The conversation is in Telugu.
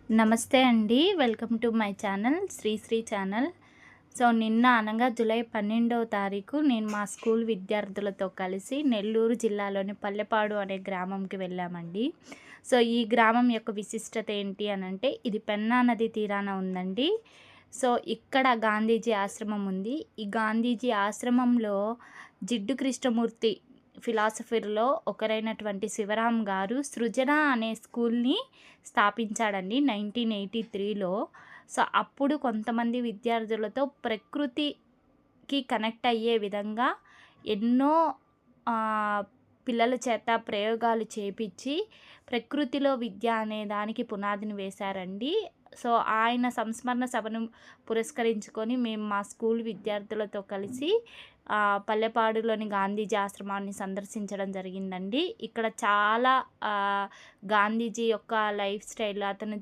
నమస్తే అండి. Welcome to my channel Sri channel. So, నిన్న అనగా జూలై 12వ తారీఖు నేను మా స్కూల్ విద్యార్థులతో కలిసి నెల్లూరు జిల్లాలోని పల్లెపాడు అనే గ్రామంకి వెళ్ళామండి. సో, ఈ గ్రామం యొక్క విశిష్టత ఏంటి అనంటే ఇది పెన్నా నది తీరాన ఉందండి. సో, ఇక్కడ గాంధీజీ ఆశ్రమం ఉంది. ఈ గాంధీజీ ఆశ్రమంలో జిడ్డు కృష్ణమూర్తి ఫిలాసఫర్‌లో ఒకరైనటువంటి శివరాం గారు 'సృజన' అనే స్కూల్‌ని స్థాపించాడండి 1983లో. సో, అప్పుడు కొంతమంది విద్యార్థులతో ప్రకృతికి కనెక్ట్ అయ్యే విధంగా ఎన్నో ఆహ్, పిల్లల చేత ప్రయోగాలు చేపిచ్చి ప్రకృతిలో విద్య అనే దానికి పునాదిని వేశారండి. సో, ఆయన సంస్మరణ సభను పురస్కరించుకొని మేము మా స్కూల్ విద్యార్థులతో కలిసి పల్లెపాడులోని గాంధీజీ ఆశ్రమాన్ని సందర్శించడం జరిగిందండి. ఇక్కడ చాలా గాంధీజీ యొక్క లైఫ్ స్టైల్, అతను